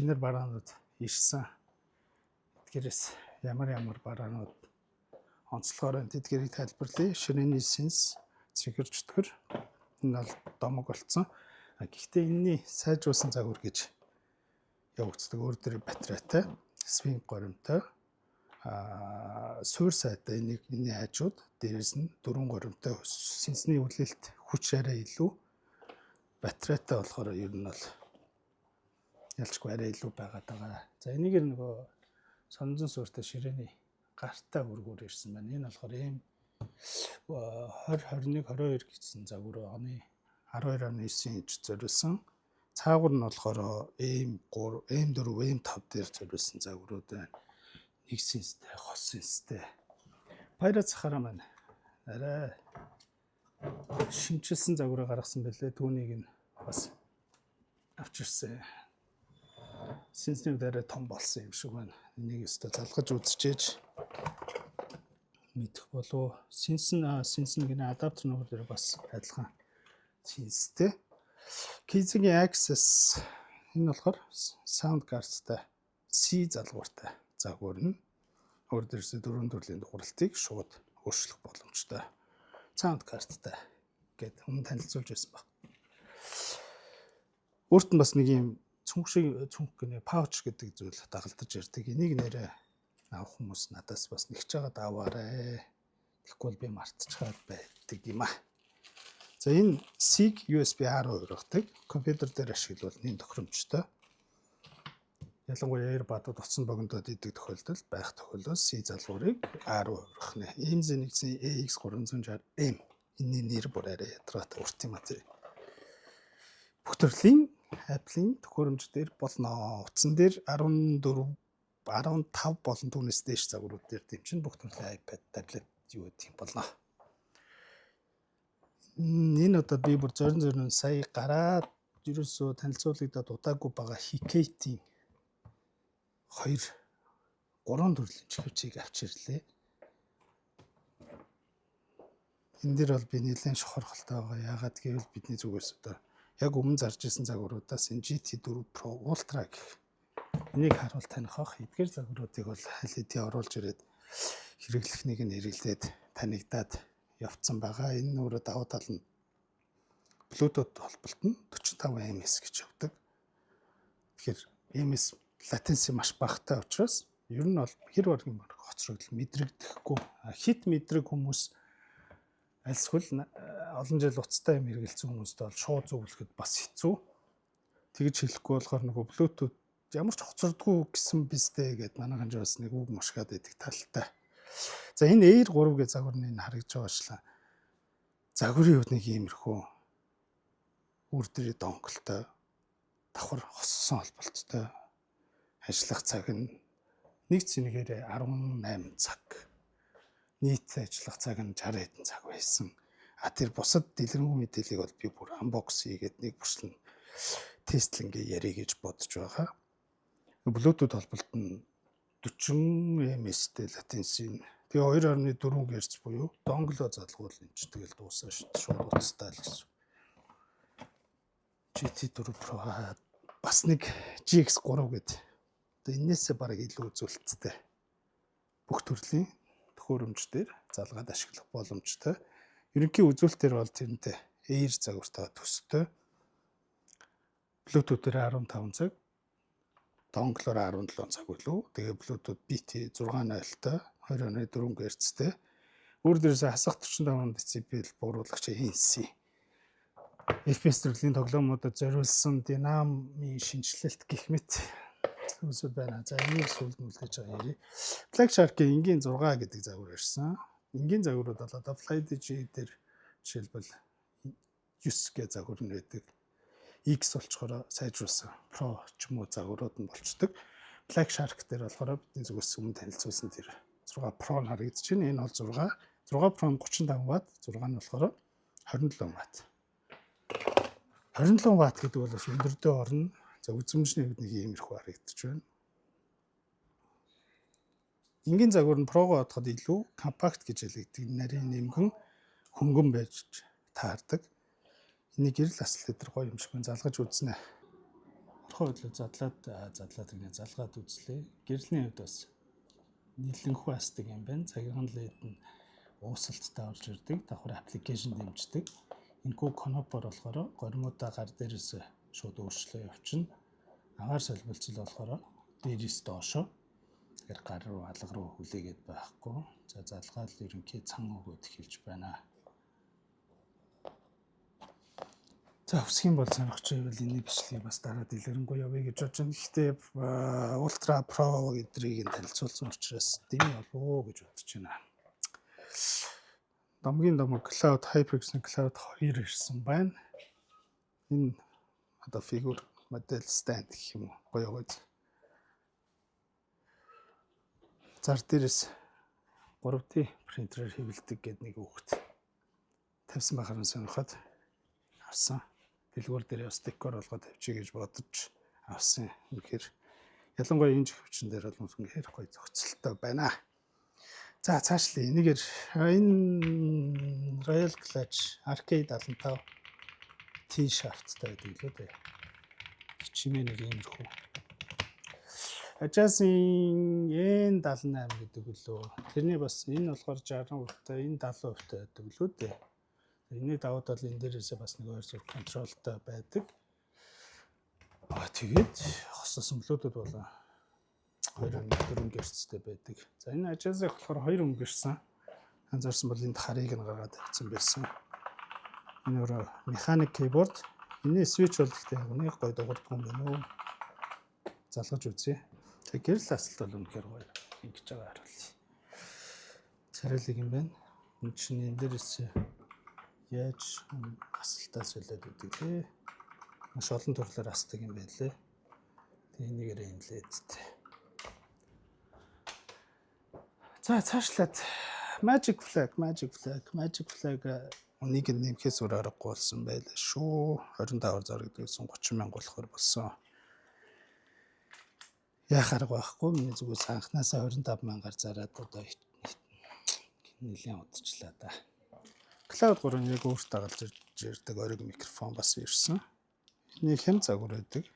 шинээр бараанууд ирсэн. Эдгээрээс ямар бараанууд онцлогоор тэдгэрийг тайлбарлая. Ширээний сенс, цэгэр чөтгөр энэ бол домог болцсон. Гэхдээ энэний сайжруулсан загвар гэж явагддаг. Өөр дөр батарейтай, свинг горимтой, суур сайтай энэний хажууд, дээрээс нь дөрвөн горимтой сенсний үлээлт хүч арай илүү. Батарейтай болохоор ер нь бол ялчгүй арай илүү байгаад байгаа. За энийг нөгөө сонзон сууртай ширээний гартаа өргөөр ирсэн байна. Энэ болохоор ийм 2021-22 гэсэн загвар оны 12 оны 9-ийн иж зориулсан. Цаагуур нь болохоор M3, M4, M5 дээр зориулсан загварууд байна. Нэг сенстэй, хос сенстэй. Баяраа цахаараа маань арай шинжилсэн загвараа гаргасан байлээ. Түүнийг нь бас авчирсан. Сенсний үед арай том болсон юм шиг байна. Энийг өстө залгаж үзчихээж мэдэх болов. Сенс гэнэ адаптер нөр дээр бас адилхан сенстэй. Keysight Access энэ болохоор sound cardтай C залгууртай загвар нь өөр дээрээс дөрвөн төрлийн дууралтыг шууд өөрчлөх боломжтой. Sound cardтай гэд өмнө танилцуулж байсан баг. Өөрт нь бас нэг юм цүнх гэнэ pouch гэдэг зүйл дагалдаж ярьдаг. Энийг нэрээ авах хүмүүс надаас бас нэгж байгаа даваарэ. Тэгэхгүй бол би мартчихад байдаг юм аа. За энэ SIG USB-R өргөдөг. Компьютер дээр ашиглавал нэм тохиромжтой. Ялангуяа AirPod-д утсан богиндод идэг тохиолдолд байх тохиолдолд C залгуурыг R өргөх нэ. Ийм зэнэгцэн AX360M энэний нэр бүр арай ядрагатай урт юм аа тий. Бүх төрлийн Apple-ийн төхөөрөмж дээр болно. Утсан дээр 14, 15 болон түүнээс дээш загварууд дээр дэмжин бүх төрлийн iPad, таблет юу гэдэг юм болно. Энэ одоо би бүр зорин сая гараад ерөөсөө танилцуулагдаад удаагүй байгаа Hikate-ийн 3 төрлийн чипчийг авчирлээ. Энэ дэр бол би нэлээд шохорхолтой байгаа. Яагаад гэвэл бидний зүгээс одоо яг өмнө зарж исэн загваруудаас энэ GT4 Pro Ultra гэх энийг харуул таних ах. Эдгээр загваруудыг бол аль хэдийн оруулж ирээд хэрэглэхнийг нь эргэлдээд танигдаад явцсан байгаа. Энэ өөрөө давуу тал нь Bluetooth холболт нь 45 ms гэж явдаг. Тэгэхээр ms latency маш багатай учраас ер нь бол хэр баргийн хоцрогдол мэдрэгдэхгүй. Хит мэдрэг хүмүүс альсгүй олон жил уцтай юм хэрэгэлсэн хүмүүст бол шууд зөвлөхөд бас хэцүү. Тэгж хэлэхгүй болохоор нөгөө Bluetooth ямар ч хоцордгүй гэсэн бистэй гэд манай ханж бас нэг үг мушгаад байдаг талтай. За энэ Air 3 гэх загварны харагдж байгаачлаа. Загварын хувьд нэг иймэрхүү үр дээрээ донголтой давхар хоссон холболттой ажиллах цаг нь нэг цэнэгээр 18 цаг. Нийт ажиллах цаг нь 60 хэдэн цаг байсан. Тэр бусад дэлгэрэнгүй мэдээллийг бол би бүр unbox хийгээд нэг бүрчлэн тестлэнгээ ярих гэж бодож байгаа. Bluetooth холболт нь 40 ms-тэй latency. Тэгээ 2.4 Гц буюу донглоо залгуул энэ ч тэгэл дуусаа шууд уцтай л гэсэн. GT4 Pro бас нэг GX3 гэдэг. Одоо энээсээ бараг илүү үзүүлэлттэй. Бүх төрлийн төхөөрөмждөр залгаад ашиглах боломжтой. Ерөнхий үзүүлэлтээр бол тэрнтэй Air загвартай төстэй. Bluetooth-ээр 15 цаг, донглоор 17 цаг үлээ. Тэгээ Bluetooth BT 6.0-тай 2.4 Гц-тэй. Өөр дээрээс хасах 45 дБ бууруулагч ANC. FPS төрлийн тоглоомуудад зориулсан динамикийн шинжилэлт гэх мэт зүйлсүүд байна. За энийг сүлд мүлдэж байгаа ярий. Black Shark-ийн энгийн 6 гэдэг загвар ирсэн. Энгийн загварууд бол одоо FlyDigi дээр жишээлбэл 9 гэх загвар нь байдаг. X болчхороо сайжруулсан Pro ч юм уу загварууд нь болчдөг. Black Shark дээр болохоор бидний зүгээс өмнө танилцуулсан тэр 6 Pro нь харагдаж байна. Энэ бол 6 Pro нь 35 Вт, 6 нь болохоор 27 Вт. 27 Вт гэдэг бол бас өндөрдөө орно. За үзмжний хувьд нэг иймэрхүү харагдаж байна. Энгийн загвар нь Pro-го бодоход илүү компакт гэж хэлэгдэг. Нарийн нэмгэн хөнгөн байж таардаг. Энийг гэрэл асал дээр гоё юм шиг залгаж үзнэ. Тодорхой хөдлөө задлаад гинэ залгаад үзлээ. Гэрлийн хувьд бас нийлэнхүү асдаг юм байна. Цагийн лед нь уусалттай орж ирдэг. Давхар аппликейшн дэмждэг. Энэхүү конопор болохоор горимуудаа гар дээрээс шууд өөрчлөө явуулна. Агаар солилцол болохоор дээрээс доошо. Тэгэхээр гар руу алга руу хүлээгээд байхгүй. За залгаад ерөнхий цан өгөөд эхэлж байна. За өсөх юм бол сонирхож байвал энэ бичлэгийг бас дараа дэлгэрэнгүй явъя гэж бодож байна. Гэхдээ Ultra Pro гэдрийг танилцуулсан учраас дэмий болов гэж бодож байна. Домгийн домог Cloud HyperX Cloud 2 ирсэн байна. Энэ одоо фигур модель stand гэх юм уу? Гоё гоё. Зар дээрээс 3D принтерээр хэвлдэг гэдэг нэг үгт тавьсан байхаар сонирхоод авсан. Дэлгүүр дээр бас декор болгоод тавьчих гэж бодож авсан. Үнэхээр ялангуяа энэ хөвчин дээр бол үнэхээр гоё зохицолтой байна. За цаашлаа энийгээр энэ Royal Clutch RK75 T-shaftтай байдаг лөө дээ. Чимээ нэг иймэрхүү. Ажаасын N78 гэдэг лөө. Тэрний бас энэ болохоор 60%-тай, энэ 70%-тай байдаг лөө дээ. Энийг даваад бол энэ дээрээсээ бас нэг хоёр зүрх контролтой байдаг. Тэгээд хосос өмлөөдөд болоо 2.4 герцтэй байдаг. За энэ ажаасыг болохоор 2 өнгөрсөн. Анзаарсан бол энд харыг нь гаргаад тавьсан байсан. Энэ өөрөө механик кейборд. Энийн свич бол ихтэй нэг гоё дуурдаг юм байна уу. Залгаж үзье. За гэрэл асалт бол үнэхээр гоё ингэж байгаа харуулъя. Царайлаг юм байна. Энэ чинь энэ дээрээс яаж асалтаас солиод үүдэг лээ. Маш олон төрлөөр асдаг юм байлээ. Тэгээ энийгээр инлээдтэй. За цаашлаад Magic Flag үнийг нэмэхээс өөр аргагүй болсон байлаа шүү. 25 зар гэдэгсэн 30 мянга болохоор болсон. Яах арга байхгүй. Миний зүгээс анханасаа 25 мянгаар зараад одоо нэлээд удажлаа да. Cloud 3 яг өөртөө галж ирдэг ориг микрофон бас ирсэн. Эний хэм загвар байдаг.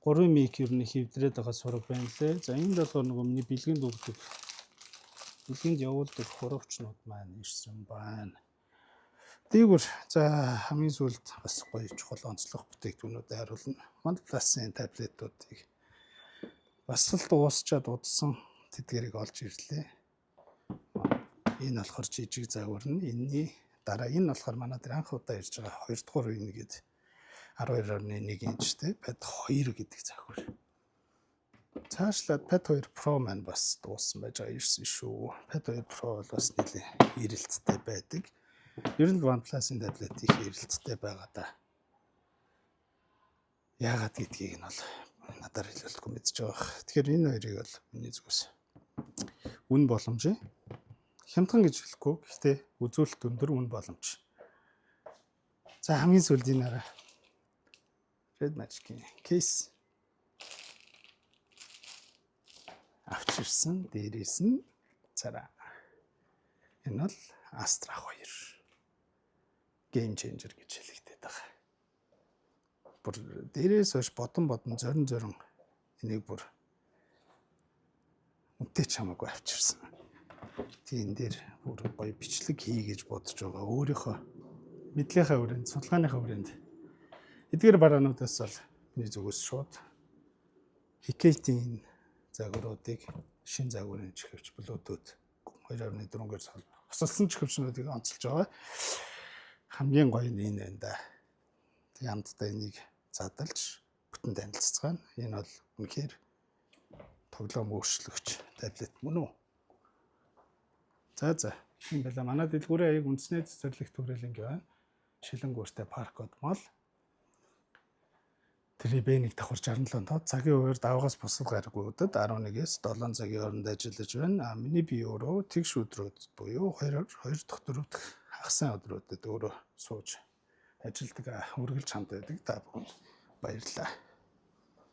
3 мик ер нь хөвдрээд байгаа сураг байна лээ. За энэ болохоор нөгөө миний бэлгэнд өгдөг. Бэлгэнд явуулдаг хуравчнууд маань ирсэн байна. Дээгүр за хамгийн сүүлд бас гоё чухал онцлог бүтээгдэхүүнүүд харуулна. OnePlus-ын таблетуудыг бас л дуусчаад удсан тэдгэрийг олж ирлээ. Энэ болохоор жижиг загвар нь энэний дараа энэ болохоор манай дээр анх удаа ирж байгаа 2 дугаар үе нэгэд 12.1 инчтэй Pad 2 гэдэг загвар. Цаашлаад Pad 2 Pro маань бас дууссан байж байгаа ирсэн шүү. Pad 2 Pro бол бас нэлээд эрэлттэй байдаг. Ер нь OnePlus-ын таблет их эрэлттэй байгаа да. Яагаад гэдгийг нь бол надаар хэлүүлэхгүй мэдж байгаа. Тэгэхээр энэ хоёрыг бол миний зүгээс үн боломжтой. Хямдхан гэж хэлэхгүй. Гэхдээ үзүүлэлт өндөр үн боломж. За хамгийн сүүлд энэ араа Red Magic-ийн кейс авчирсан. Дээрээс нь цараа. Энэ бол Astra 2 Game Changer гэж хэлэгдээд байгаа. Бүр дээрээс хойш бодон зорин энийг бүр үнтэй ч хамаагүй авчирсан. Тийм дээр бүр гоё бичлэг хий гэж бодож байгаа. Өөрийнхөө мэдлийнхаа хүрээнд, судалгааныхаа хүрээнд эдгээр бараануудаас бол миний зүгээс шууд Hikate-ийн загваруудыг шин загварын чихвч Bluetooth 2.4-гээр хосолсон чихвчнүүдийг онцолж байгаа. Хамгийн гоё нь энэ байна да. Тэг хамтдаа энийг задалж бүтэн танилццгаана. Энэ бол үнэхээр тоглоом өөрчлөгч таблет мөн үү? За юм байла. Манай дэлгүүрийн аяг үндэсний цэцэрлэгт хүрээлэнг байна. Шилэнгүүртэй паркод мал. Тэр Б1 давхар 67 тоо цагийн хуваар давгаас бусад гаргуудад 11-ээс 7 цагийн хооронд ажиллаж байна. Миний бие өөрөө тэгш өдрүүд буюу 2 дахь 4 дахь хагас өдрүүдэд өөрөө сууж ажилдаг үргэлж хамт байдаг. Та бүхэнд баярлалаа.